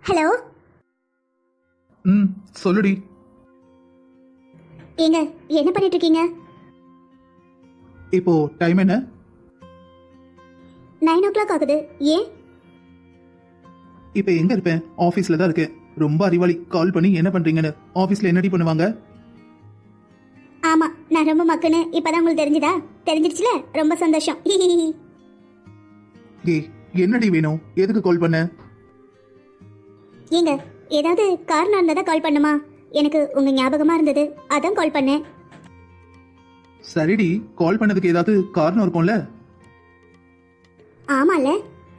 Hello. சொல்லுடி. ஏங்க என்ன பண்ணிட்டு இருக்கீங்க? இப்போ டைம் என்ன? 9 o'clock ஆகுது. ஏன்? இப்போ எங்க இருப்பேன்? ஆபீஸ்ல தான் இருக்கேன். ரொம்ப அறிவாளி. கால் பண்ணி என்ன பண்றீங்கன்னு. ஆபீஸ்ல என்னடி பண்ணுவாங்க? ஆமா, நான் ரொம்ப மக்குன்னு இப்பதான் உங்களுக்கு தெரிஞ்சுதா? தெரிஞ்சிடுச்சுல, ரொம்ப சந்தோஷம். ஏய், என்னடி வேணும்? எதுக்கு கால் பண்ண? ஏங்க ஏதாவது காரணம் இருந்தா தான் கால் பண்ணுமா? எனக்கு உங்க ஞாபகமா இருந்தது, அதான் கால் பண்ணேன். சரிடி, கால் பண்ணதுக்கு ஏதாவது காரணம் இருக்கும்ல? ஆமால,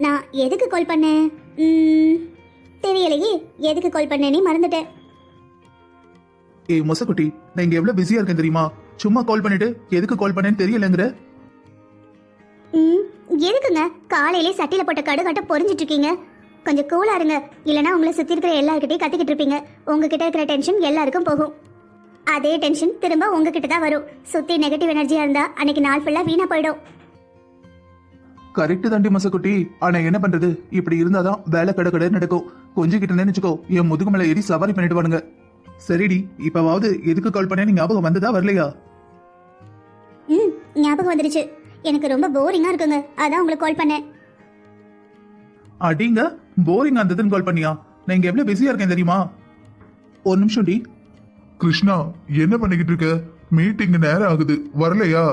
நான் எதுக்கு கால் பண்ணேன் தெரியலையே. எதுக்கு கால் பண்ணேனே மறந்துட்டேன். ஏய் மொசக்குட்டி, நான் இங்க எவ்வளவு பிஸியா இருக்கேன் தெரியுமா? சும்மா கால் பண்ணிட்டு எதுக்கு கால் பண்ணேன்னு தெரியலங்கிற. எதுக்குங்க காலையிலே சட்டியில போட்ட கடுகாட்ட பொறிஞ்சிட்டு இருக்கீங்க? கொஞ்சம் கூலா இருங்க, இல்லனா உங்களை சுத்தி இருக்கிற எல்லார்கிட்டயும் கத்திக்கிட்டு இருப்பீங்க. உங்ககிட்ட இருக்கிற டென்ஷன் எல்லாருக்கும் போகும். அதே டென்ஷன் திரும்ப உங்ககிட்ட தான் வரும். சுத்தி நெகட்டிவ் எனர்ஜியா இருந்தா அன்னைக்கு நாள் ஃபுல்லா வீணா போயிடும். கரெக்ட் தாண்டி மொசக்குட்டி. ஆனா என்ன பண்றது, இப்படி இருந்தாதான் வேலை கடை நடக்கும். கொஞ்சம் கிட்ட நினைச்சுக்கோ, என் முதுகு மேல ஏறி சவாரி பண்ணிட்டு வானுங்க. சரிடி, இப்பவாவது எதுக்கு கால் பண்ண ஞாபகம் வந்ததா வரலையா? ஞாபகம் வந்துருச்சு. எனக்கு ரொம்ப போரிங்கா இருக்குங்க, அதான் உங்களுக்கு கால் பண்ணேன். அடிங்க, போரிங் இருந்ததுன்னு கால் பண்ணியா? நான் இங்க எவ்வளவு பிஸியா இருக்கேன் தெரியுமா? ஒரு நிமிஷம் டி. கிருஷ்ணா, என்ன பண்ணிக்கிட்டு இருக்க? மீட்டிங் நேரம் ஆகுது, வரலையா?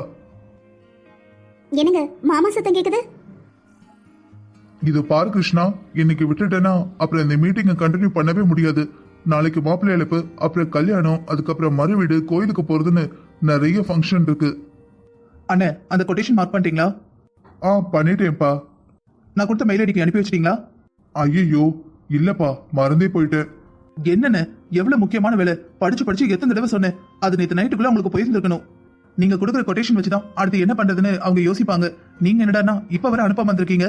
என்னங்க மாமா சத்தம் கேக்குது? இது பாரு கிருஷ்ணா, இன்னைக்கு விட்டுட்டேன்னா அப்புறம் இந்த மீட்டிங்கை கண்டினியூ பண்ணவே முடியாது. நாளைக்கு மாப்பிள்ளை அழைப்பு, அப்புறம் கல்யாணம், அதுக்கப்புறம் மறு வீடு, கோயிலுக்கு போறதுன்னு நிறைய ஃபங்க்ஷன் இருக்கு. அண்ணே, அந்த கொட்டேஷன் மார்க் பண்ணிட்டீங்களா? பண்ணிட்டேன்ப்பா. நான் கொடுத்த மெயில் ஐடிக்கு அனுப்பி வச்சிட்டீங்களா? ஐயோ இல்லப்பா, மறந்தே போயிட்டேன். என்னன்னு, எவ்வளவு முக்கியமான வேலை. படிச்சு படிச்சு எத்தனை தடவை சொன்னேன். அது நேற்று நைட்டுக்குள்ள உங்களுக்கு போயிருந்திருக்கணும். நீங்க கொடுக்குற கொட்டேஷன் வச்சுதான் அடுத்து என்ன பண்றதுன்னு அவங்க யோசிப்பாங்க. நீங்க என்னடான்னா இப்ப வர அனுப்பாம வந்திருக்கீங்க.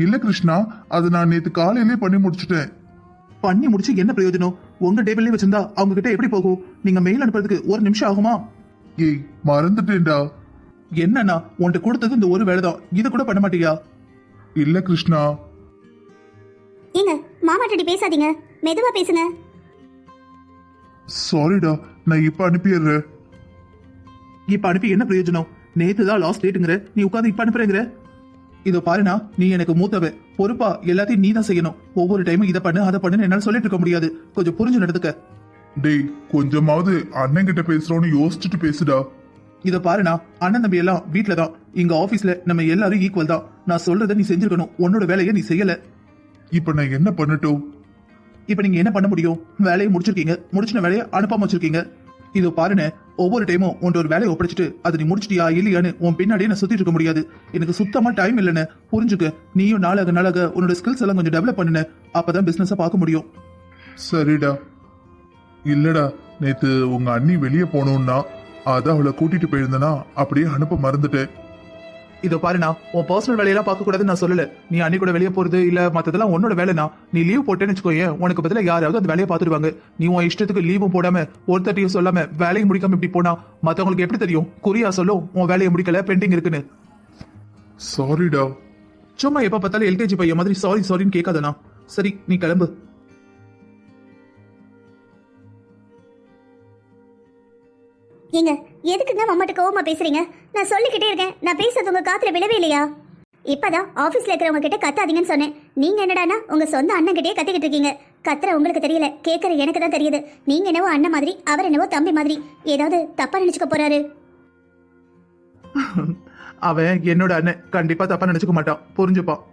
இல்ல கிருஷ்ணா, அது நான் நேத்து காலையிலே பண்ணி முடிச்சிட்டேன். பண்ணி முடிச்சு என்ன பிரயோஜனம்? உங்க டேபிள்லயே வச்சிருந்தா அவங்க கிட்ட எப்படி போகும்? நீங்க மெயில் அனுப்புறதுக்கு ஒரு நிமிஷம் ஆகுமா? ஏய், மறந்துட்டேன்டா. என்னன்னா, உன்கிட்ட கொடுத்தது இந்த ஒரு வேலைதான், இதை கூட பண்ண மாட்டியா? இல்ல கிருஷ்ணா. ஏங்க மாமா கிட்ட பேசாதீங்க, மெதுவா பேசுங்க. சாரிடா, நான் இப்ப அனுப்பிடுறேன். இப்ப அனுப்பி என்ன பிரயோஜனம்? நேத்து தான் லாஸ்ட் டேட்டுங்கிற, நீ உட்காந்து இப்ப அனுப்புறேங்கிற. இதோ பாருனா, நீ எனக்கு மூத்தவ, பொறுப்பா எல்லாத்தையும் நீ தான் செய்யணும். ஒவ்வொரு டைமும் இதை பண்ணு அதை பண்ணுன்னு என்னால சொல்லிட்டு இருக்க முடியாது. கொஞ்சம் புரிஞ்சு நடந்துக்க. டேய், கொஞ்சமாவது அண்ணன் கிட்ட பேசுறோன்னு யோசிச்சுட்டு பேசுடா. இதை பாருனா, அண்ணன் தம்பி எல்லாம் வீட்டுல தான். இங்க ஆபீஸ்ல நம்ம எல்லாரும் ஈக்குவல் தான். நான் சொல்றதை நீ செஞ்சிருக்கணும். உன்னோட வேலையை நீ செய்யல. இப்ப நான் என்ன பண்ணட்டும்? இப்ப நீங்க என்ன பண்ண முடியும்? வேலையை முடிச்சிருக்கீங்க, முடிச்சின வேலையை அனுப்பாம வச்சிருக்கீங்க. இதோ பாருன, ஒவ்வொரு டைமும் உன்ட ஒரு வேலையை ஒப்படைச்சிட்டு அது நீ முடிச்சிட்டியா இல்லையான்னு உன் பின்னாடியே நான் சுத்திட்டு இருக்க முடியாது. எனக்கு சுத்தமா டைம் இல்லைன்னு புரிஞ்சுக்க. நீயும் நாளாக உன்னோட ஸ்கில்ஸ் எல்லாம் கொஞ்சம் டெவலப் பண்ணுன, அப்பதான் பிசினஸ பார்க்க முடியும். சரிடா. இல்லடா, நேத்து உங்க அண்ணி வெளியே போனோம்னா அதான் அவளை கூட்டிட்டு போயிருந்தனா அப்படியே அனுப்ப மறந்துட்டேன். இதோ பாருனா, உன் பர்சனல் வேலையெல்லாம் பார்க்க கூடாதுன்னு நான் சொல்லல. நீ அன்னி கூட வெளியே போறது இல்ல மத்ததெல்லாம் உன்னோட வேலைனா. நீ லீவ் போட்டேன்னு வச்சுக்கோயேன், உனக்கு பதிலா யாராவது அந்த வேலையை பார்த்துருவாங்க. நீ உன் இஷ்டத்துக்கு லீவும் போடாம ஒருத்தட்டையும் சொல்லாம வேலையை முடிக்காம இப்படி போனா மத்தவங்களுக்கு எப்படி தெரியும்? குறியா சொல்லும் உன் வேலையை முடிக்கல, பெண்டிங் இருக்குன்னு. சாரிடா. சும்மா எப்ப பார்த்தாலும் எல்கேஜி பையன் மாதிரி சாரி சாரின்னு கேட்காதனா. சரி, நீ கிளம்பு. ஏங்க எதுக்குங்க மாமாட்ட கோவமா பேசுறீங்க? நான் சொல்லிக்கிட்டே இருக்கேன், நான் பேசுறது உங்க காத்துல விழவே இல்லையா? இப்பதான் ஆபீஸ்ல இருக்கிறவங்க கிட்ட கத்தாதீங்கன்னு சொன்னேன். நீங்க என்னடானா உங்க சொந்த அண்ணன் கிட்டே கத்திக்கிட்டு இருக்கீங்க. கத்துற உங்களுக்கு தெரியல, கேட்கற எனக்கு தான் தெரியுது. நீங்க என்னவோ அண்ணன் மாதிரி, அவர் என்னவோ தம்பி மாதிரி. ஏதாவது தப்பா நினைச்சுக்க போறாரு. அவன் என்னோட அண்ணன், கண்டிப்பா தப்பா நினைச்சுக்க மாட்டான், புரிஞ்சுப்பான்.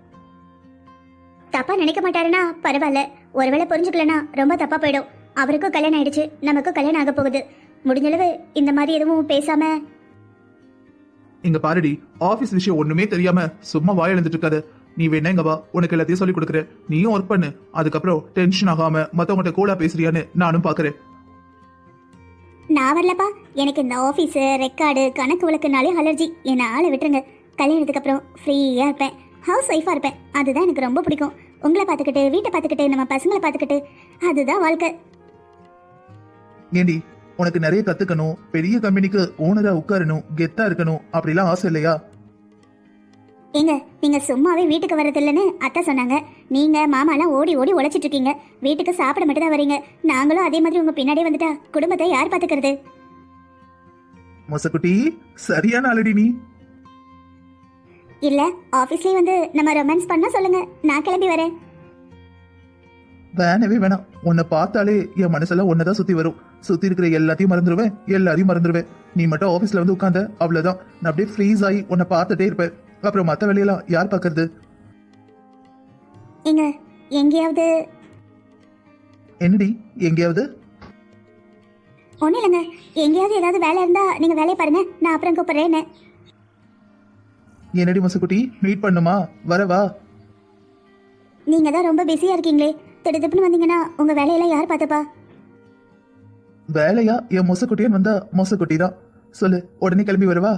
தப்பா நினைக்க மாட்டாருன்னா பரவாயில்ல. ஒருவேளை புரிஞ்சுக்கலனா ரொம்ப தப்பா போயிடும். அவருக்கும் கல்யாணம் ஆயிடுச்சு, நமக்கும் கல்யாணம் ஆக போகுது. முடிஞ்சளவு இந்த மாதிரி எதுவும் பேசாம. இங்க பாருடி, ஆபீஸ் விஷயம் ஒண்ணுமே தெரியாம சும்மா வாய் எழுந்துட்டு இருக்காது. நீ வேணா இங்க வா, உனக்கு எல்லாத்தையும் சொல்லி கொடுக்குறேன். நீயும் ஒர்க் பண்ணு. அதுக்கப்புறம் டென்ஷன் ஆகாம மத்தவங்ககிட்ட கூலா பேசுறியான்னு நானும் பாக்குறேன். நான் வரலப்பா. எனக்கு இந்த ஆஃபீஸு, ரெக்கார்டு, கணக்கு வழக்குனாலே அலர்ஜி. என்னை ஆளை விட்டுருங்க. கல்யாணத்துக்கு அப்புறம் ஃப்ரீயாக இருப்பேன், ஹவுஸ் ஒய்ஃபாக இருப்பேன். அதுதான் எனக்கு ரொம்ப பிடிக்கும். உங்களை பார்த்துக்கிட்டு, வீட்டை பார்த்துக்கிட்டு, நம்ம பசங்களை பார்த்துக்கிட்டு, அதுதான் வாழ்க்கை. ஏண்டி, உனக்கு நிறைய கத்துக்கணும், பெரிய கம்பெனிக்கு ஓனரா உட்காரணும், கெத்தா இருக்கணும் அப்படிலாம் ஆசை இல்லையா? ஏங்க நீங்க சும்மாவே வீட்டுக்கு வரதில்லைன்னு அத்தை சொன்னாங்க. நீங்க மாமாலாம் ஓடி ஓடி உழைச்சிட்டு இருக்கீங்க, வீட்டுக்கு சாப்பிட மட்டும் தான் வரீங்க. நாங்களும் அதே மாதிரி உங்க பின்னாடியே வந்துட்டா குடும்பத்தை யார் பாத்துக்கிறது? மொசக்குட்டி, சரியான ஆளடி நீ. இல்ல ஆபீஸ்லயே வந்து நம்ம ரொமான்ஸ் பண்ணா சொல்லுங்க, நான் கிளம்பி வரேன். வேணவே வேணாம். உன்னை பார்த்தாலே என் மனசெல்லாம் ஒன்னதான் சுத்தி வரும். சுத்தி இருக்கிற எல்லாத்தையும் மறந்துடுவேன், எல்லாரையும் மறந்துடுவேன். நீ மட்டும் ஆபீஸ்ல வந்து உட்கார்ந்த அவ்வளவுதான், நான் அப்படியே ஃப்ரீஸ் ஆகி உன்னை பார்த்துட்டே இருப்பேன். அப்புறம் மத்த வேலையெல்லாம் யார் பாக்குறது? ஏங்க எங்கேயாவது? என்னடி எங்கேயாவது? ஒன்றும் இல்லைங்க, எங்கேயாவது ஏதாவது வேலை இருந்தா நீங்க வேலையை பாருங்க, நான் அப்புறம் கூப்பிடுறேன்னு. என்னடி மொசக்குட்டி, மீட் பண்ணுமா? வரவா? நீங்க தான் ரொம்ப பிஸியா இருக்கீங்களே, திடுதிப்புன்னு வந்தீங்கன்னா உங்க வேலையெல்லாம் யார் பார்த்துப்பா? வேலையா? என் மொசக்குட்டியன் வந்தா மொசக்குட்டி தான். சொல்லு, உடனே கிளம்பி வரவா?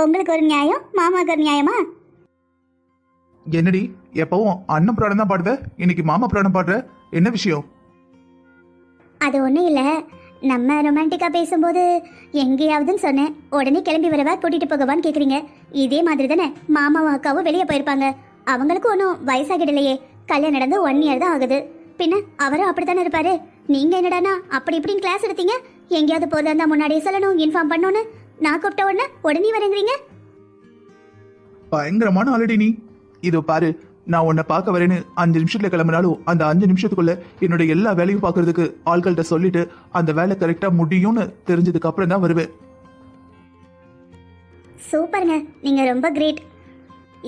உங்களுக்கு ஒரு நியாயம், மாமாவுக்கு ஒரு நியாயமா? என்னடி எப்பவும் அண்ணன் புராணம் தான் பாடுவ, இன்னைக்கு மாமா புராணம் பாடுற, என்ன விஷயம்? அது ஒன்றும் இல்லை, நம்ம ரொமான்டிக்காக பேசும்போது எங்கேயாவதுன்னு சொன்னேன், உடனே கிளம்பி வரவா கூட்டிட்டு போகவான்னு கேட்குறீங்க. இதே மாதிரி தானே மாமாவும் அக்காவும் வெளியே போயிருப்பாங்க. அவங்களுக்கும் ஒன்றும் வயசாகிடலையே, கல்யாணம் நடந்து 1 இயர் தான் ஆகுது. பின்ன அவரும் அப்படித்தானே இருப்பாரு. நீங்க என்னடானா அப்படி இப்படின்னு கிளாஸ் எடுத்தீங்க, எங்கேயாவது போதா இருந்தா முன்னாடியே சொல்லணும், இன்ஃபார்ம் பண்ணணும்னு. நான் கூப்பிட்ட உடனே வரேங்கிறீங்க. பயங்கரமான ஆல்ரெடி நீ. இதோ பாரு, நான் உன்னை பார்க்க வரேன்னு 5 நிமிஷத்துல கிளம்பினாலும் அந்த 5 நிமிஷத்துக்குள்ள என்னோட எல்லா வேலையும் பார்க்கறதுக்கு ஆட்கள்கிட்ட சொல்லிட்டு அந்த வேலை கரெக்டா முடியும்னு தெரிஞ்சதுக்கு அப்புறம் தான் வருவேன். சூப்பருங்க, நீங்க ரொம்ப கிரேட்.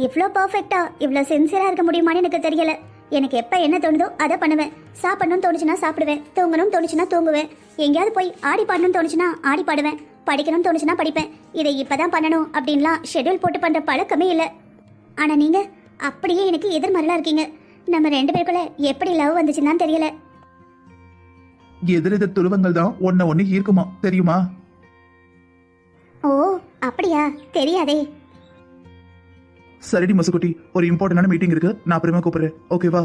இவ்வளோ பர்ஃபெக்டா இவ்வளோ சின்சியரா இருக்க முடியுமான்னு எனக்கு தெரியல. எனக்கு எப்போ என்ன தோணுதோ அதை பண்ணுவேன். சாப்பிடணும்னு தோணுச்சுன்னா சாப்பிடுவேன், தூங்கணும்னு தோணுச்சுன்னா தூங்குவேன், எங்கேயாவது போய் ஆடி பாடணும்னு தோணுச்சுன்னா ஆடி பாடுவேன், படிக்கணும்னு தோணுச்சுன்னா படிப்பேன். இதை இப்பதான் பண்ணணும் அப்படின்லாம் ஷெட்யூல் போட்டு பண்ற பழக்கமே இல்லை. ஆனா நீங்க அப்படியே எனக்கு எதிர்மறையா இருக்கீங்க. நம்ம 2 பேருக்குள்ள எப்படி லவ் வந்துச்சுன்னு தெரியல. எதிரெதிர் துருவங்கள் தான் ஒன்ன ஒண்ணு ஈர்க்குமா, தெரியுமா? ஓ அப்படியா? தெரியாதே. சரிடி மசுக்குட்டி, ஒரு இம்பார்ட்டன்டான மீட்டிங் இருக்கு, நான் அப்புறமா கூப்பிடுறேன், ஓகேவா?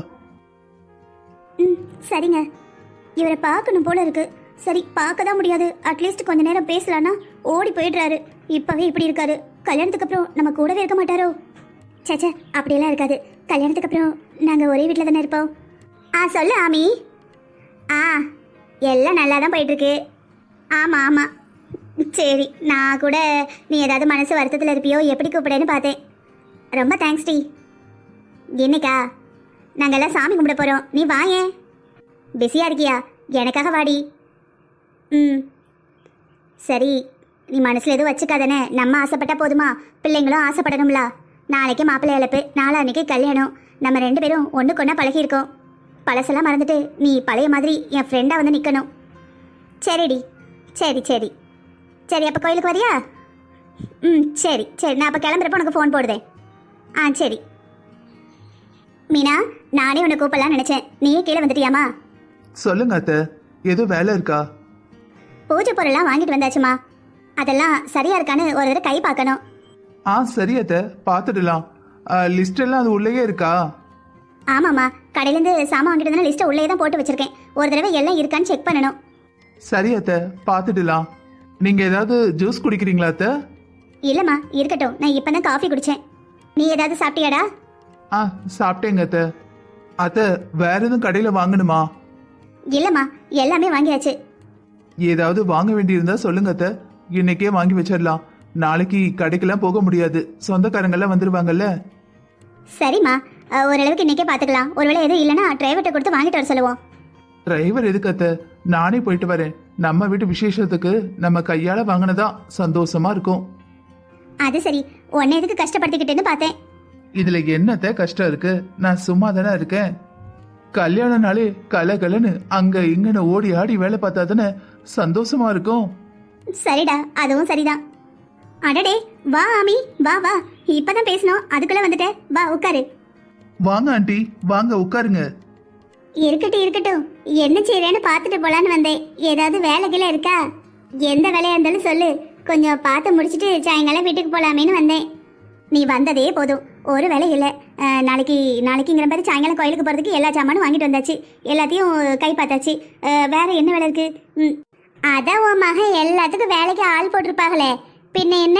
ம் சரிங்க. இவரை பார்க்கணும் போல இருக்கு. சரி, பார்க்க தான் முடியாது, அட்லீஸ்ட் கொஞ்ச நேரம் பேசலான்னா ஓடி போயிடுறாரு. இப்பவே இப்படி இருக்காரு, கல்யாணத்துக்கு அப்புறம் நம்ம கூடவே இருக்க மாட்டாரோ? சேச்சே, அப்படியெல்லாம் இருக்காது. கல்யாணத்துக்கு அப்புறம் நாங்கள் ஒரே வீட்டில் தானே இருப்போம். சொல்லு ஆமி. எல்லாம் நல்லா தான் போயிட்டுருக்கு. ஆமாம் ஆமாம், சரி. நான் கூட நீ ஏதாவது மனசு வருத்தத்தில் இருப்பியோ எப்படி கூப்பிடேன்னு பார்த்தேன். ரொம்ப தேங்க்ஸ் டி. என்னைக்கா? நாங்கள் எல்லாம் சாமி கும்பிட போகிறோம், நீ வாயேன். பிஸியாக இருக்கியா? எனக்காக வாடி. ம் சரி, நீ மனசில் எதுவும் வச்சுக்காதானே, நம்ம ஆசைப்பட்டா போதுமா, பிள்ளைங்களும் ஆசைப்படணும்ல. நாளைக்கு மாப்பிள்ளை இழப்பு, நாளான்னைக்கு கல்யாணம். நம்ம 2 பேரும் ஒன்றுக்கு ஒன்றா பழகியிருக்கோம். பழசெல்லாம் மறந்துட்டு நீ பழைய மாதிரி என் ஃப்ரெண்டாக வந்து நிற்கணும். சரிடி. சரி சரி சரி, அப்போ கோயிலுக்கு வரியா? ம் சரி சரி, நான் அப்போ கிளம்புறப்ப உனக்கு ஃபோன் போடுதேன். சரி. மீனா, நானே உன்னை கூப்பிடலான்னு நினச்சேன், நீயே கீழே வந்துட்டியாமா? சொல்லுங்க அத்தை, ஏதோ வேலை இருக்கா? பூஜை பொருள்லாம் வாங்கிட்டு வந்தாச்சுமா, அதெல்லாம் சரியா இருக்கான்னு ஒரு தடவை கை பார்க்கணும். சரி அத்தை, பார்த்துடலாம். லிஸ்ட் எல்லாம் அது உள்ளேயே இருக்கா? ஆமாம்மா, கடையிலேருந்து சாமான் வாங்கிட்டு வந்தா லிஸ்ட்டை உள்ளே தான் போட்டு வச்சிருக்கேன், ஒரு தடவை எல்லாம் இருக்கான்னு செக் பண்ணணும். சரி அத்தை, பார்த்துடலாம். நீங்க ஏதாவது ஜூஸ் குடிக்கிறீங்களா அத்தை? இல்லைம்மா, இருக்கட்டும், நான் இப்போ தான் காஃபி குடித்தேன். நீ ஏதாவது சாப்பிட்டியாடா? சாப்பிட்டேங்க அத்தை. அத்தை, வேற எதுவும் கடையில வாங்கணுமா? இல்லைம்மா, எல்லாமே வாங்கியாச்சு. ஏதாவது வாங்க வேண்டியிருந்தா சொல்லுங்க அத்தை, இன்னைக்கே வாங்கி வச்சிடலாம். நாளைக்கு கடைக்கெல்லாம் போக முடியாது, சொந்தக்காரங்கெல்லாம் வந்துருவாங்கல்ல. சரிம்மா, ஓரளவுக்கு இன்னைக்கே பார்த்துக்கலாம். ஒருவேளை எதுவும் இல்லைன்னா டிரைவர்கிட்ட கொடுத்து வாங்கிட்டு வர சொல்லுவோம். டிரைவர் எதுக்கு அத்தை, நானே போயிட்டு வரேன். நம்ம வீட்டு விசேஷத்துக்கு நம்ம கையால வாங்கினதா சந்தோஷமா இருக்கும். அது சரி, உன்னை எதுக்கு கஷ்டப்படுத்திக்கிட்டேன்னு பார்த்தேன். இதுல என்னத்த கஷ்டம் இருக்கு, நான் சும்மா தானே இருக்கேன். கல்யாணம்னாலே கலகலன்னு அங்க இங்கன்னு ஓடி ஆடி வேலை பார்த்தா தானே சந்தோஷமா இருக்கும். சரிடா, அதுவும் சரிதான். அடடே, வா ஆமி, வா வா, இப்பதான் பேசணும், அதுக்குள்ள வந்துட்டே, வா உட்காரு. வாங்க ஆண்டி, வாங்க உட்காருங்க. இருக்கட்டும் இருக்கட்டும், என்ன செய்யறேன்னு பார்த்துட்டு போலான்னு வந்தேன். ஏதாவது வேலைகள் இருக்கா? எந்த வேலையா இருந்தாலும் சொல்லு, கொஞ்சம் பார்த்து முடிச்சுட்டு சாயங்காலம் வீட்டுக்கு போலாமேன்னு வந்தேன். நீ வந்ததே போதும், ஒரு வேலை இல்லை. நாளைக்குங்கிற மாதிரி சாயங்காலம் கோயிலுக்கு போகிறதுக்கு எல்லா சாமானும் வாங்கிட்டு வந்தாச்சு, எல்லாத்தையும் கை பார்த்தாச்சு. வேற என்ன வேலை இருக்கு? அதான் உன் மகன் எல்லாத்துக்கும் வேலைக்கு ஆள் போட்டிருப்பாங்களே, பின்ன என்ன?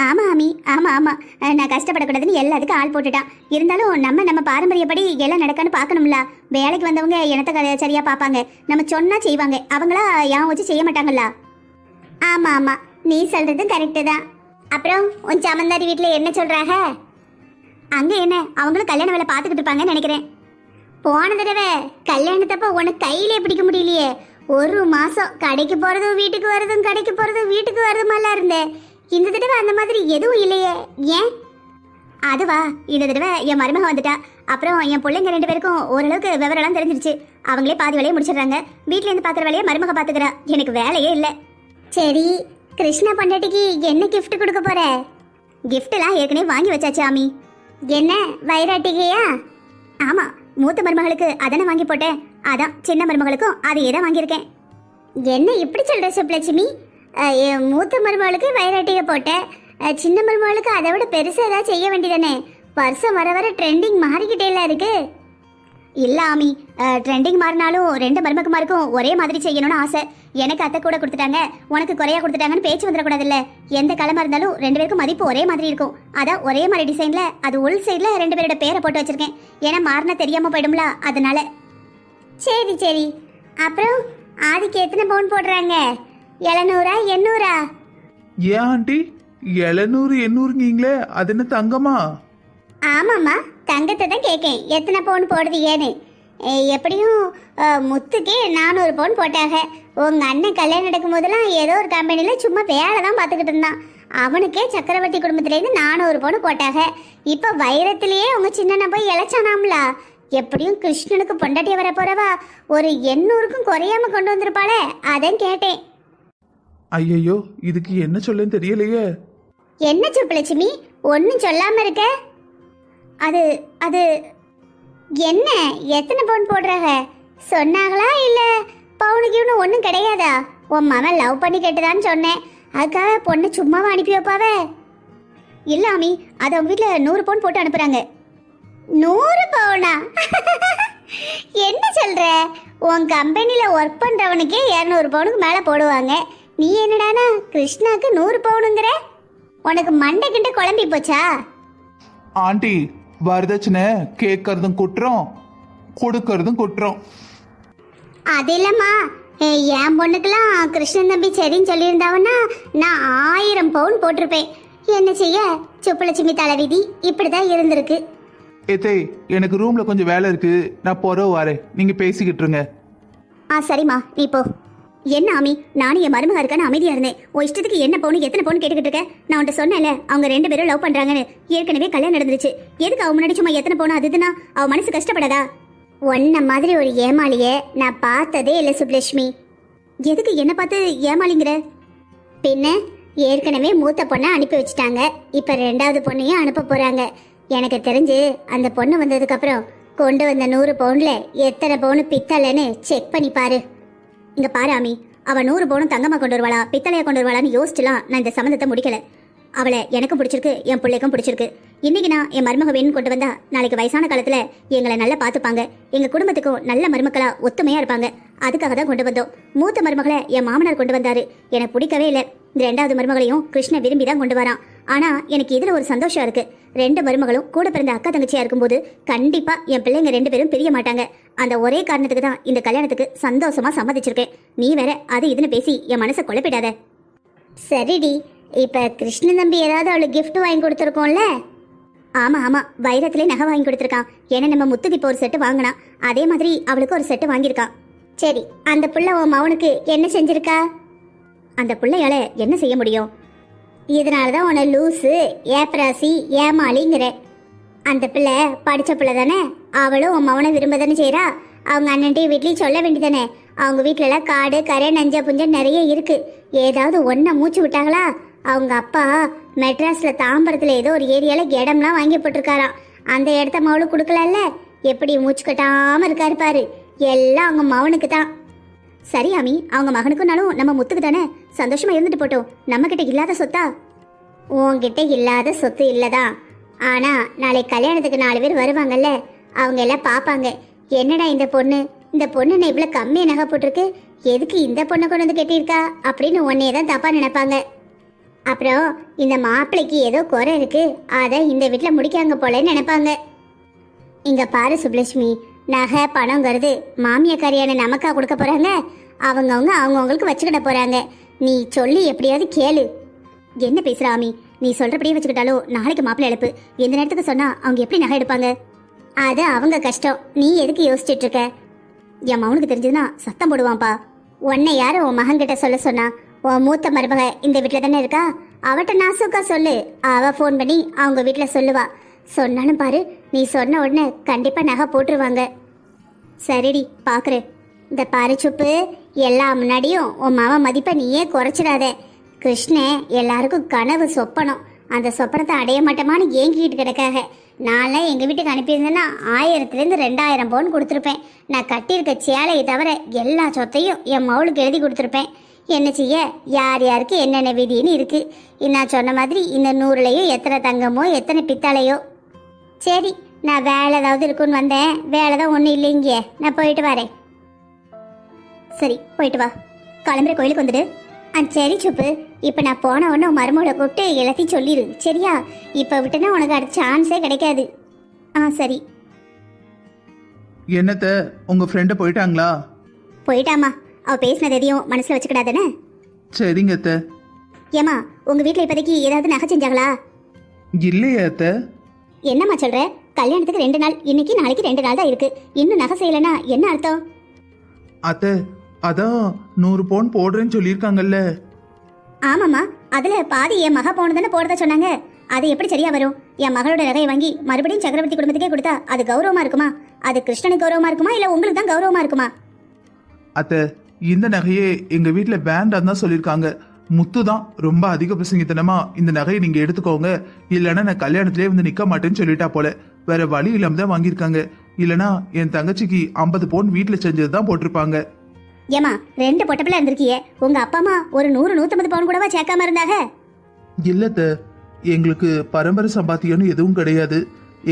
ஆமா ஆமி, ஆமா ஆமா, நான் கஷ்டப்படக்கூடாதுன்னு எல்லாத்துக்கும் ஆள் போட்டுட்டான். இருந்தாலும் நம்ம பாரம்பரியப்படி எல்லாம் நடக்கான்னு பார்க்கணும்ல. வேலைக்கு வந்தவங்க எனத்த சரியா பார்ப்பாங்க, நம்ம சொன்னா செய்வாங்க, அவங்களா ஏன் வச்சு செய்ய மாட்டாங்களா? ஆமா ஆமா, நீ சொல்றது கரெக்டு தான். அப்புறம் உன் சமந்தாரி வீட்டில் என்ன சொல்றாங்க? அங்க என்ன, அவங்களும் கல்யாண வேலை பார்த்துக்கிட்டு இருப்பாங்கன்னு நினைக்கிறேன். போன தடவை கல்யாணத்தப்ப உனக்கு கையிலே பிடிக்க முடியலையே. ஒரு மாசம் கடைக்கு போறதும் வீட்டுக்கு வரதும், கடைக்கு போறதும் வீட்டுக்கு வரதுமெல்லாம் இருந்தேன். இந்த தடவை அந்த மாதிரி எதுவும் இல்லையே, ஏன்? அதுவா, இந்த தடவை என் மருமக வந்துட்டா. அப்புறம் என் பிள்ளைங்க 2 பேருக்கும் ஓரளவுக்கு விவரம்லாம் தெரிஞ்சிருச்சு. அவங்களே பாதி வேலையை முடிச்சிடுறாங்க. வீட்டுல இருந்து பாக்குற வேலையை மருமக பாத்துக்கிறா. எனக்கு வேலையே இல்லை. சரி, கிருஷ்ணா பண்டாட்டிக்கு என்ன கிஃப்ட் கொடுக்க போற? கிஃப்ட்லாம் ஏற்கனவே வாங்கி வச்சாச்சு ஆமி. என்ன, வைராட்டிகையா? ஆமா, மூத்த மருமகளுக்கு அதானே வாங்கி போட்டேன். அதான் சின்ன மருமகளுக்கும் அதையே தான் வாங்கியிருக்கேன். என்ன இப்படி சொல்ற சுப்லட்சுமி? என் மூத்த மருமகளுக்கு வைராட்டிகை போட்டேன், சின்ன மருமகளுக்கு அதை விட பெருசாக ஏதாவது செய்ய வேண்டியதானே? வருஷம் வர வர ட்ரெண்டிங் மாறிக்கிட்டேல இருக்கு. இல்லை ஆமி, ட்ரெண்டிங் மாறினாலும் 2 மருமகுமாருக்கும் ஒரே மாதிரி செய்யணும்னு ஆசை. எனக்கு அத்தை கூட கொடுத்துட்டாங்க, உனக்கு குறையா கொடுத்துட்டாங்கன்னு பேச்சு வந்துடக்கூடாதுல்ல. எந்த கிழமை இருந்தாலும் 2 பேருக்கும் மதிப்பு ஒரே மாதிரி இருக்கும். அதான் ஒரே மாதிரி டிசைன்ல, அது உள் சைடில் 2 பேரோட பேரை போட்டு வச்சிருக்கேன். ஏன்னா மாறினா தெரியாம போயிடும்ல, அதனால. சரி சரி. அப்புறம் ஆதிக்கு எத்தனை பவுன் போடுறாங்க? 700 800? ஏன் ஆண்டி 700 800ங்கீங்களே, அது என்ன தங்கமா? ஆமாம்மா, தங்கத்தை தான் கேட்கேன், எத்தனை பவுன் போடுதீங்கன்னு. எப்படியும் முத்துக்கே 400 பவுன் போட்டாங்க. உங்க அண்ணன் கல்யாணம் நடக்கும் போதெல்லாம் ஏதோ ஒரு கம்பெனியில் சும்மா வேலை தான் பார்த்துக்கிட்டு இருந்தான். அவனுக்கே சக்கரவர்த்தி குடும்பத்திலேருந்து 400 பவுன் போட்டாங்க. இப்போ வைரத்திலேயே உங்க சின்னண்ணா போய் இழைச்சானாம்ல. எப்படியும் கிருஷ்ணனுக்கு பொண்டாட்டிய வர போறவா ஒரு 800க்கும் குறையாம கொண்டு வந்திருப்பாளே, அதான் கேட்டேன். ஐயையோ, இதுக்கு என்ன சொல்லுன்னு தெரியலையே. என்ன சுப்புலட்சுமி, ஒன்றும் சொல்லாம இருக்க? அது அது என்ன, எத்தனை பவுன் போடுறாங்க சொன்னாங்களா? இல்ல பவுனுக்கு இவனு ஒன்றும் கிடையாதா? உன் மகன் லவ் பண்ணி கேட்டுதான்னு சொன்னேன், அதுக்காக பொண்ணு சும்மாவா அனுப்பி வைப்பாவே? இல்ல ஆமி, அது அவங்க வீட்டில் 100 பவுன் போட்டு அனுப்புறாங்க. 100 பவுனா? என்ன சொல்ற? உன் கம்பெனியில் ஒர்க் பண்றவனுக்கே 200 பவுனுக்கு மேலே போடுவாங்க. நீ என்னடானா கிருஷ்ணாக்கு 100 பவுனுங்கிற? உனக்கு மண்டை கிட்ட குழம்பி போச்சா? ஆண்டி, வரதட்சணை கேட்கறதும் குற்றம், கொடுக்கறதும் குற்றம். அது இல்லம்மா, என் பொண்ணுக்கெல்லாம் கிருஷ்ணன் தம்பி சரின்னு சொல்லியிருந்தாவன்னா நான் 1000 பவுன் போட்டிருப்பேன். என்ன செய்ய, சுப்புலட்சுமி தலைவிதி இப்படிதான் இருந்திருக்கு. ஏத்தே, எனக்கு ரூம்ல கொஞ்சம் வேலை இருக்கு, நான் போறோம் வரேன், நீங்க பேசிக்கிட்டு இருங்க. சரிம்மா, நீ போ. என்ன ஆமி, நானும் என் மருமக இருக்கான்னு அமைதியா இருந்தேன். உன் இஷ்டத்துக்கு என்ன பவுன் எத்தனை பவுன் கேட்டுக்கிட்டு இருக்க? நான் உன்ட்ட சொன்னேன்ல, அவங்க 2 பேரும் லவ் பண்றாங்கன்னு. ஏற்கனவே கல்யாணம் நடந்துருச்சு. எதுக்கு அவ முன்னாடி சும்மா எத்தனை பவுன் அதுனா அவ மனசு கஷ்டப்படாதா? உன்ன மாதிரி ஒரு ஏமாளிய நான் பார்த்ததே இல்லை சுப்லட்சுமி. எதுக்கு என்ன பார்த்து ஏமாளிங்கிற? பின்ன ஏற்கனவே மூத்த பொண்ணை அனுப்பி வச்சுட்டாங்க, இப்ப 2வது பொண்ணையும் அனுப்ப போறாங்க. எனக்கு தெரிஞ்சு அந்த பொண்ணு வந்ததுக்கு அப்புறம் கொண்டு வந்த 100 பவுன்ல எத்தனை பவுன் பித்தளைன்னு செக் பண்ணி பாரு. இங்க பாரு ஆமி, அவ 100 பவுனும் தங்கமா கொண்டு வருவாளா பித்தளையா கொண்டு வருவாளான்னு யோசிச்சுலாம் நான் இந்த சம்மந்தத்தை முடிக்கல. அவளை எனக்கும் பிடிச்சிருக்கு, என் பிள்ளைக்கும் பிடிச்சிருக்கு. இன்னைக்கு நான் என் மருமக வேணும்னு கொண்டு வந்தா நாளைக்கு வயசான காலத்துல எங்களை நல்லா பார்த்துப்பாங்க, எங்க குடும்பத்துக்கும் நல்ல மருமக்களா ஒத்துமையா இருப்பாங்க. அதுக்காக தான் கொண்டு வந்தோம். மூத்த மருமகளை என் மாமனார் கொண்டு வந்தாரு, எனக்கு பிடிக்கவே இல்லை. இந்த 2வது மருமகளையும் கிருஷ்ண விரும்பி தான் கொண்டு வரான். ஆனா எனக்கு இதுல ஒரு சந்தோஷம் இருக்கு. 2 மருமகளும் கூட பிறந்த அக்கா தங்கச்சியா இருக்கும்போது கண்டிப்பா என் பிள்ளைங்க 2 பேரும் பிரிய மாட்டாங்க. அந்த ஒரே காரணத்துக்கு தான் இந்த கல்யாணத்துக்கு சந்தோஷமா சம்மதிச்சிருக்கேன். நீ வேற அது இதுன்னு பேசி என் மனசை குழப்பிடாத. சரிடி, இப்ப கிருஷ்ணன் தம்பி ஏதாவது அவளுக்கு கிஃப்ட் வாங்கி கொடுத்துருக்கோம்ல? ஆமா ஆமா, வைரத்திலே நகை வாங்கி கொடுத்துருக்கான். ஏன்னா நம்ம முத்துக்கு இப்போ ஒரு செட்டு வாங்கினா, அதே மாதிரி அவளுக்கு ஒரு செட்டு வாங்கியிருக்கான். சரி, அந்த புள்ள உன் மவனுக்கு என்ன செஞ்சிருக்கா? அந்த பிள்ளையால என்ன செய்ய முடியும்? இதனாலதான் உன்னை லூசு, ஏப்ராசி, ஏமாளிங்கிற. அந்த பிள்ளை படிச்ச பிள்ளை தானே, அவளும் உன் மவனை விரும்பதானே செய்யறா. அவங்க அண்ணன்ட்டையும் வீட்லயும் சொல்ல வேண்டியதானே. அவங்க வீட்டுல எல்லாம் காடு கரை நஞ்ச புஞ்ச நிறைய இருக்கு. ஏதாவது ஒன்ன மூச்சு விட்டாங்களா? அவங்க அப்பா மெட்ராஸ்ல தாம்பரத்துல ஏதோ ஒரு ஏரியால இடம்லாம் வாங்கி போட்டிருக்காராம். அந்த இடத்த மவளுக்கு கொடுக்கலல்ல, எப்படி மூச்சு கட்டாம இருக்காரு பாரு. எல்லாம் அவங்க மவனுக்கு தான். சரி ஆமி, அவங்க மகனுக்குனாலும் நம்ம முத்துக்கு தானே, சந்தோஷமா இருந்துட்டு போட்டோம். நம்ம கிட்ட இல்லாத சொத்தா? உன்கிட்ட இல்லாத சொத்து இல்லதான். ஆனா நாளை கல்யாணத்துக்கு 4 பேர் வருவாங்கல்ல, அவங்க எல்லாம் பாப்பாங்க. என்னடா இந்த பொண்ணு என்ன இவ்வளவு கம்மியா நகை போட்டிருக்கு, எதுக்கு இந்த பொண்ணை கொண்டு வந்து கட்டியிருக்கா அப்படின்னு உன்னையே தான் தப்பா நினைப்பாங்க. அப்புறம் இந்த மாப்பிள்ளைக்கு ஏதோ குறை இருக்கு, அதை இந்த வீட்டில் முடிக்காங்க போலன்னு நினைப்பாங்க. இங்க பாரு சுப்லட்சுமி, நகை பணங்கிறது மாமியாக்காரியான நமக்கா கொடுக்க போறாங்க? அவங்கவுங்களுக்கு வச்சுக்கிட போறாங்க. நீ சொல்லி எப்படியாவது கேளு. என்ன பேசுற ஆமி? நீ சொல்றபடியே வச்சுக்கிட்டாலும் நாளைக்கு மாப்பிள்ளை எழுப்பு. எந்த நேரத்துக்கு சொன்னா அவங்க எப்படி நகை எடுப்பாங்க? அது அவங்க கஷ்டம். நீ எதுக்கு யோசிச்சுட்டு இருக்க? என் மகனுக்கு தெரிஞ்சதுன்னா சத்தம் போடுவான்ப்பா. உன்னை யாரும் உன் மகன்கிட்ட சொல்ல சொன்னா? உன் மூத்த மருமக இந்த வீட்டில் தானே இருக்கா, அவட்ட நாசுக்கா சொல்லு. அவ ஃபோன் பண்ணி அவங்க வீட்டில் சொல்லுவா. சொன்னாலும் பாரு, நீ சொன்ன உடனே கண்டிப்பா நகை போட்டுருவாங்க. சரிடி, பாக்குறேன். இந்த பாரு சுப்பு, எல்லா முன்னாடியும் உன் மாவன் மதிப்பை நீயே குறைச்சிடாத. கிருஷ்ணன் எல்லாருக்கும் கனவு சொப்பனம், அந்த சொப்பனத்தை அடைய மாட்டோமான்னு ஏங்கிட்டு கிடக்காக. நான்லாம் எங்கள் வீட்டுக்கு அனுப்பியிருந்தேன்னா 1000லேருந்து 2000 பவுன் கொடுத்துருப்பேன். நான் கட்டியிருக்க சேலையை தவிர எல்லா சொத்தையும் என் மவுளுக்கு எழுதி கொடுத்துருப்பேன். என்ன செய்ய, யார் யாருக்கு என்னென்ன விதின்னு இருக்குது. நான் சொன்ன மாதிரி இந்த 100லையும் எத்தனை தங்கமோ எத்தனை பித்தளையோ. சரி, நான் வேலை ஏதாவது இருக்குன்னு வந்தேன். வேலை தான் ஒன்றும் இல்லைங்க, நான் போயிட்டு வரேன். சரி, போயிட்டு வா. கிளம்புற கோயிலுக்கு வந்துடு. சரி சுப்பு, இப்போ நான் போன உடனே மருமகளை கூப்பிட்டு எல்லாத்தையும் சொல்லிடு, சரியா? இப்போ விட்டுனா உனக்கு அடுத்த சான்ஸே கிடைக்காது. சரி. என்னத்த, உங்க ஃப்ரெண்டு போயிட்டாங்களா? போயிட்டாமா. அவ பேசினது எதையும் மனசுல வச்சுக்கிடாதானே? சரிங்க அத்த. ஏமா, உங்க வீட்டில் இப்போதைக்கு ஏதாவது நகை செஞ்சாங்களா? இல்லையே அத்த. என்னம்மா சொல்ற? கல்யாணத்துக்கு 2 நாள், இன்னைக்கு நாளைக்கு 2 நாள் தான் இருக்கு. இன்னும் நகை செய்யலைன்னா என்ன அர்த்தம்? அத்த, அதான் 100 பவுன் போடுறேன்னு சொல்லியிருக்காங்கல்ல. ஆமாம்மா, அதுல பாதி என் மக போனதுன்னு போடுறதா சொன்னாங்க. அது எப்படி சரியா வரும்? என் மகளோட நகையை வாங்கி மறுபடியும் சக்கரவர்த்தி குடும்பத்துக்கே கொடுத்தா அது கௌரவமா இருக்குமா? அது கிருஷ்ணனுக்கு கௌரவமா இருக்குமா, இல்ல உங்களுக்கு தான் கௌரவமா இருக்குமா? அத்த, இந்த நகையே எங்க வீட்டுல வேண்டாம் தான் சொல்லியிருக்காங்க. முத்து தான் ரொம்ப அதிக பிரசங்கித்தனமா இந்த நகையை நீங்க எடுத்துக்கோங்க, இல்லைன்னா நான் கல்யாணத்திலே வந்து நிக்க மாட்டேன்னு சொல்லிட்டா போல. வேற வழி இல்லாம தான் வாங்கியிருக்காங்க. இல்லைன்னா என் தங்கச்சிக்கு 50 பவுன் வீட்டுல செஞ்சது தான் போட்டிருப்பாங்க. ஏமா, 2 பொட்டப்பிள்ள இருந்திருக்கியே, உங்க அப்பா அம்மா ஒரு 100-150 பவுன் கூடவா சேர்க்காம இருந்தாங்க? இல்லத்த, எங்களுக்கு பரம்பரை சம்பாத்தியம்னு எதுவும் கிடையாது.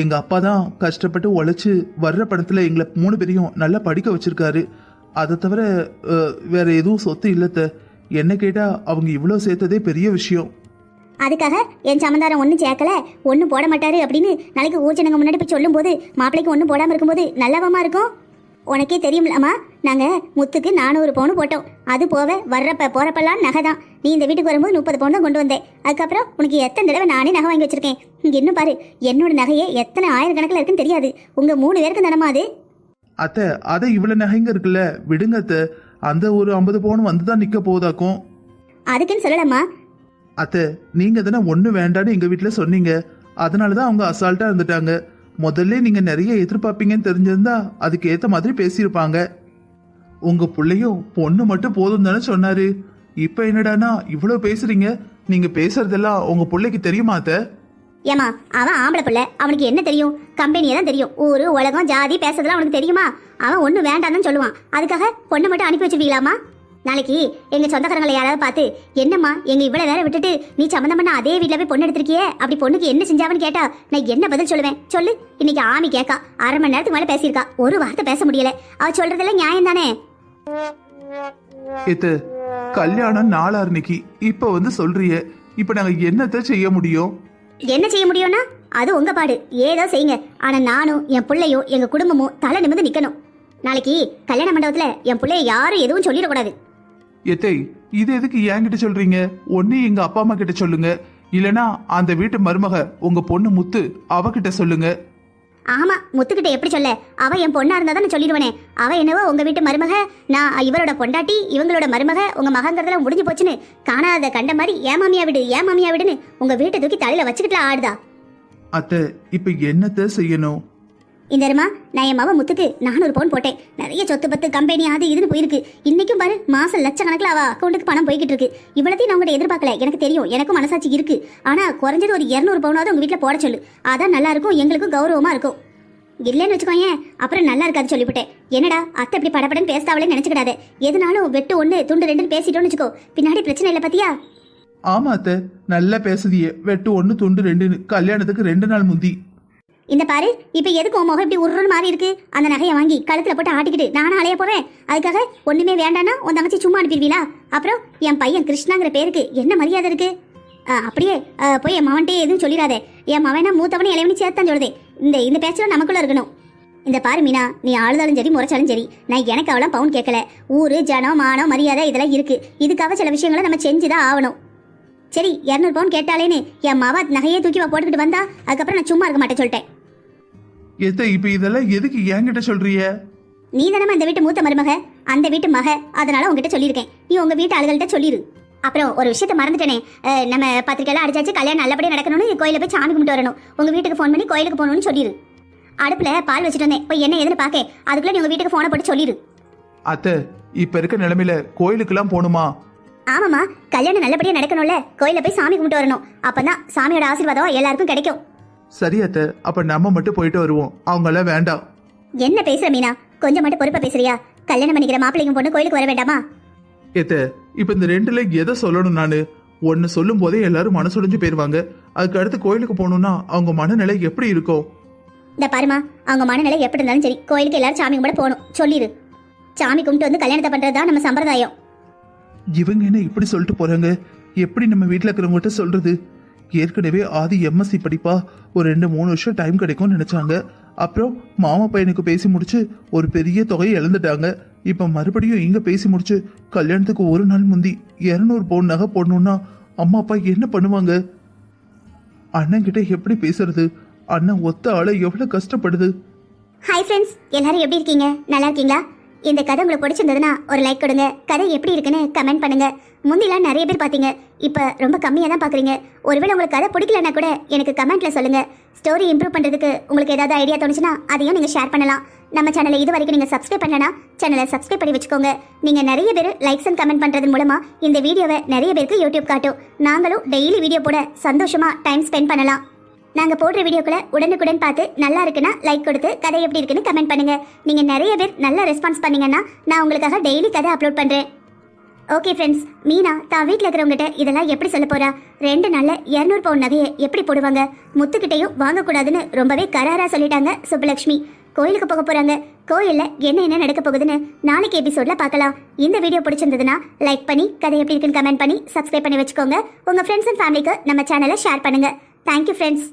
எங்க அப்பா தான் கஷ்டப்பட்டு உழைச்சு வர்ற பணத்துல எங்களை 3 பேரையும் நல்லா படிக்க வச்சிருக்காரு. அதை தவிர வேற எதுவும் சொத்து இல்லத்த. என்ன கேட்டா அவங்க இவ்வளவு சேர்த்ததே பெரிய விஷயம். அதுக்காக என் சமந்தாரம் ஒன்றும் சேர்க்கல, ஒன்றும் போட மாட்டாரு அப்படின்னு நாளைக்கு ஊர்ஜனங்க முன்னாடி போய் சொல்லும் போது மாப்பிள்ளைக்கு ஒன்றும் போடாமல் இருக்கும்போது நல்லவமா இருக்கும்? உனக்கே தெரியும்லம்மா, நாங்கள் முத்துக்கு 400 பவுன் போட்டோம். அது போக வர்றப்ப போறப்பெல்லாம் நகை தான். நீ இந்த வீட்டுக்கு வரும்போது 30 பவுன் தான் கொண்டு வந்தேன். அதுக்கப்புறம் உனக்கு எத்தனை தடவை நானே நகை வாங்கி வச்சிருக்கேன். இங்கே இன்னும் பாரு, என்னோட நகையே எத்தனை ஆயிரக்கணக்கில் இருக்குன்னு தெரியாது. உங்க 3 பேருக்கும் தானமா அது? அத்தை, அதை இவ்வளவு நகைங்க இருக்குல்ல, விடுங்க அத்தை. அந்த ஒரு 50 பவுன் வந்துதான் நிக்க போதாக்கும். அதுக்குன்னு சொல்லலாமா? அத்தை, நீங்க தானே ஒண்ணு வேண்டான்னு எங்க வீட்டுல சொன்னீங்க. அதனாலதான் அவங்க அசால்ட்டா இருந்துட்டாங்க. முதல்ல நீங்க நிறைய எதிர்பார்ப்பீங்கன்னு தெரிஞ்சிருந்தா அதுக்கு ஏத்த மாதிரி பேசியிருப்பாங்க. உங்க பிள்ளையும் பொண்ணு மட்டும் போதும் தானே சொன்னாரு. இப்ப என்னடானா இவ்வளவு பேசுறீங்க. நீங்க பேசுறதெல்லாம் உங்க பிள்ளைக்கு தெரியுமா அத்தை? ஏமா, அவன் ஆம்பளை பிள்ளை, அவனுக்கு என்ன தெரியும்? கம்பெனியை தான் தெரியும். ஊரு உலகம் ஜாதி பேசுறதுலாம் அவனுக்கு தெரியுமா? அவன் ஒண்ணு வேண்டாம்னு சொல்லுவான். அதுக்காக பொண்ணை மட்டும் அனுப்பி வச்சிருவீங்களாமா? நாளைக்கு எங்க சொந்தக்காரங்களை யாராவது பார்த்து, என்னம்மா எங்க இவ்வளவு நேரம் விட்டுட்டு நீ சம்மந்தம் பண்ண அதே வீட்டுல போய் பொண்ணு எடுத்திருக்கியே, அப்படி பொண்ணுக்கு என்ன செஞ்சாவன்னு கேட்டா நான் என்ன பதில் சொல்லுவேன் சொல்லு? இன்னைக்கு ஆமி கேக்கா 1/2 மணி நேரத்துக்கு மேல பேசியிருக்கா, ஒரு வார்த்தை பேச முடியல. அவ சொல்றதெல்லாம் நியாயம் தானே? இது கல்யாணம் நாளார் இன்னைக்கு இப்ப வந்து சொல்றிய, இப்ப நாங்க என்னத்த செய்ய முடியும்? என்ன செய்ய முடியும்னா அது உங்க பாடு, ஏதோ செய்யுங்க. ஆனா நானும் என் பிள்ளையும் எங்க குடும்பமும் தலை நிமிர்ந்து நிக்கணும். நாளைக்கு கல்யாண மண்டபத்துல என் பிள்ளைய யாரும் எதுவும் சொல்லிடக்கூடாது. எத்தை, இது எதுக்கு என்கிட்ட சொல்றீங்க? ஒண்ணு எங்க அப்பா அம்மா கிட்ட சொல்லுங்க, இல்லனா அந்த வீட்டு மருமக உங்க பொண்ணு முத்து அவகிட்ட சொல்லுங்க. ஆமா, முத்துக்கிட்ட எப்படி சொல்ல? அவ என் பொண்ணா இருந்தா தானே சொல்லிடுவனே. அவ என்னவோ உங்க வீட்டு மருமக, நான் இவரோட பொண்டாட்டி, இவங்களோட மருமக, உங்க மகங்கிறதுல முடிஞ்சு போச்சுன்னு காணாத கண்ட மாதிரி ஏமாமியா விடு ஏமாமியா விடுன்னு உங்க வீட்டை தூக்கி தலையில வச்சுக்கிட்டுலாம் ஆடுதா. அத்தை, இப்ப என்னத்த செய்யணும்? இந்த நான் என் மவ முத்துக்கு 400 பவுன் போட்டேன். நிறைய சொத்து பத்து கம்பெனி அது இதுன்னு போயிருக்கு. இன்னைக்கும் பாரு, மாசம் லட்சக்கணக்கில் அவ அக்கௌண்ட்டுக்கு பணம் போய்கிட்டு இருக்கு. இவ்வளத்தையும் நான் உங்கள்கிட்ட எதிர்பார்க்கல, எனக்கு தெரியும், எனக்கும் மனசாட்சி இருக்கு. ஆனா குறைஞ்சது ஒரு 200 பவுனாவது உங்க வீட்டுல போட சொல்லு. அதான் நல்லா இருக்கும், எங்களுக்கும் கௌரவமா இருக்கும். இல்லைன்னு வச்சுக்கோங்க, அப்புறம் நல்லா இருக்காது சொல்லிவிட்டேன். என்னடா அத்தை இப்படி படப்படன்னு பேசாவளே நினைச்சுக்கிடாத. எதுனாலும் வெட்டு 1 துண்டு 2 பேசிட்டோன்னு வச்சுக்கோ, பின்னாடி பிரச்சனை இல்லை. பத்தியா? ஆமா அத்தை, நல்லா பேசுதியே. வெட்டு 1 துண்டு 2 கல்யாணத்துக்கு 2 நாள் முந்தி. இந்த பாரு, இப்ப எதுக்கு உன் முகம் இப்படி உருன்னு மாறி இருக்கு? அந்த நகையை வாங்கி கழுத்துல போட்டு ஆட்டிக்கிட்டு நானும் அலைய போவேன். அதுக்காக ஒண்ணுமே வேண்டானா உன் தங்கச்சி சும்மா அனுப்பிடுவீங்களா? அப்புறம் என் பையன் கிருஷ்ணாங்கிற பேருக்கு என்ன மரியாதை இருக்கு? அப்படியே போய் என் மவன்ட்டே எதுவும் சொல்லிடாதே. என் மவனா மூத்தவனே இளைவனி சேர்த்தான் சொல்லுதே. இந்த பேச்சுல நமக்குள்ள இருக்கணும். இந்த பாரு மீனா, நீ ஆளுதாலும் சரி முறைச்சாலும் சரி, நான் எனக்கு அவளாம் பவுன் கேட்கல. ஊரு ஜனம் மானம் மரியாதை இதெல்லாம் இருக்கு. இதுக்காக சில விஷயங்களை நம்ம செஞ்சுதான் ஆகணும். சரி 200 பவுன் கேட்டாலேன்னு என் மவ நகையே தூக்கி போட்டுக்கிட்டு வந்தா அதுக்கப்புறம் நான் சும்மா இருக்க மாட்டேன் சொல்லிட்டேன். எத்த இப்ப இதெல்லாம் எதுக்கு என்கிட்ட சொல்றிய? நீ தானே இந்த வீட்டு மூத்த மருமக, அந்த வீட்டு மக, அதனால உங்ககிட்ட சொல்லியிருக்கேன். நீ உங்க வீட்டு ஆளுகள்கிட்ட சொல்லிரு. அப்புறம் ஒரு விஷயத்த மறந்துட்டேனே, நம்ம பத்திரிக்கைலாம் அடிச்சாச்சு, கல்யாணம் நல்லபடியாக நடக்கணும்னு கோயில போய் சாமி கும்பிட்டு வரணும். உங்க வீட்டுக்கு ஃபோன் பண்ணி கோயிலுக்கு போகணும்னு சொல்லிடு. அடுப்புல பால் வச்சுட்டு வந்தேன், போய் என்ன எதுன்னு பாக்க, அதுக்குள்ள நீ உங்க வீட்டுக்கு போனை போட்டு சொல்லிடு. அத்தை இப்ப இருக்க நிலைமையில கோயிலுக்கெல்லாம் போகணுமா? ஆமாமா, கல்யாணம் நல்லபடியா நடக்கணும்ல, கோயில போய் சாமி கும்பிட்டு வரணும். அப்பதான் சாமியோட ஆசீர்வாதம் எல்லாருக்கும் கிடைக்கும். சரி அத்தை, அப்ப நம்ம மட்டும் போயிட்டு வருவோம், அவங்க எல்லாம் வேண்டாம். என்ன பேசுற மீனா, கொஞ்சம் மட்டும் பொறுப்பா பேசுறியா? கல்யாணம் பண்ணிக்கிற மாப்பிள்ளைங்க பொண்ணு கோயிலுக்கு வர வேண்டாமா? ஏத்த இப்ப இந்த ரெண்டுல எதை சொல்லணும்? நானு ஒன்னு சொல்லும் போதே எல்லாரும் மனசுடைஞ்சு போயிருவாங்க. அதுக்கு அடுத்து கோயிலுக்கு போகணும்னா அவங்க மனநிலை எப்படி இருக்கும்? இந்த பாருமா, அவங்க மனநிலை எப்படி இருந்தாலும் சரி, கோயிலுக்கு எல்லாரும் சாமி கும்பிட போகணும் சொல்லிடு. சாமி கும்பிட்டு வந்து கல்யாணத்தை பண்றதுதான் நம்ம சம்பிரதாயம். இவங்க என்ன இப்படி சொல்லிட்டு போறாங்க? எப்படி நம்ம வீட்டுல இருக்கிறவங்ககிட்ட சொல்றது? ஏற்கனவே ஆதி எம்எஸ்சி படிப்பா, ஒரு 2-3 வருஷம் டைம் கிடைக்கும்னு நினைச்சாங்க. அப்புறம் மாமா பையனுக்கு பேசி முடிச்சு ஒரு பெரிய தொகையை இழந்துட்டாங்க. இப்ப மறுபடியும் இங்க பேசி முடிச்சு கல்யாணத்துக்கு ஒரு நாள் முந்தி 200 பவுன் நகை போடணும்னா அம்மா அப்பா என்ன பண்ணுவாங்க? அண்ணன் கிட்ட எப்படி பேசுறது? அண்ணன் ஒத்த ஆளை எவ்வளவு கஷ்டப்படுது. ஹாய் ஃப்ரெண்ட்ஸ், எல்லாரும் எப்படி இருக்கீங்க? நல்லா இருக்கீங்களா? இந்த கதை உங்களுக்கு பிடிச்சிருந்ததுன்னா ஒரு லைக் கொடுங்க. கதை எப்படி இருக்குன்னு கமெண்ட் பண்ணுங்க. முந்திலாம் நிறைய பேர் பார்த்தீங்க, இப்போ ரொம்ப கம்மியாக தான் பார்க்குறீங்க. ஒருவேளை உங்களுக்கு கதை பிடிக்கலன்னா கூட எனக்கு கமெண்ட்ல சொல்லுங்க. ஸ்டோரி இம்ப்ரூவ் பண்ணுறதுக்கு உங்களுக்கு ஏதாவது ஐடியா தோணுச்சுன்னா அதையும் நீங்கள் ஷேர் பண்ணலாம். நம்ம சேனலை இது வரைக்கும் நீங்கள் சப்ஸ்கிரைப் பண்ணலனா சேனலை சப்ஸ்கிரைப் பண்ணி வச்சுக்கோங்க. நீங்கள் நிறைய பேர் லைக்ஸ் அண்ட் கமெண்ட் பண்ணுறது மூலமாக இந்த வீடியோவை நிறைய பேருக்கு யூடியூப் காட்டும். நாங்களும் டெய்லி வீடியோ போட சந்தோஷமாக டைம் ஸ்பெண்ட் பண்ணலாம். நாங்கள் போடுற வீடியோக்களை உடனுக்குடன் பார்த்து நல்லா இருக்குன்னா லைக் கொடுத்து கதை எப்படி இருக்குன்னு கமெண்ட் பண்ணுங்க. நீங்கள் நிறைய பேர் நல்ல ரெஸ்பான்ஸ் பண்ணீங்கன்னா நான் உங்களுக்காக டெய்லி கதை அப்லோட் பண்ணுறேன். ஓகே ஃப்ரெண்ட்ஸ், மீனா தான் வீட்டில் இருக்கிறவங்ககிட்ட இதெல்லாம் எப்படி சொல்ல போறா? 2 நாள்ல 200 பவுன் நகையை எப்படி போடுவாங்க? முத்துக்கிட்டையும் வாங்கக்கூடாதுன்னு ரொம்பவே கராரா சொல்லிட்டாங்க சுப்புலட்சுமி. கோயிலுக்கு போக போறாங்க. கோயில்ல என்ன நடக்க போகுதுன்னு நாளைக்கு எபிசோட்ல பார்க்கலாம். இந்த வீடியோ பிடிச்சிருந்ததுன்னா லைக் பண்ணி கதை எப்படி இருக்குன்னு கமெண்ட் பண்ணி சப்ஸ்கிரைப் பண்ணி வச்சுக்கோங்க. உங்க ஃப்ரெண்ட்ஸ் அண்ட் ஃபேமிலிக்கு நம்ம சேனலை ஷேர் பண்ணுங்க. Thank you friends.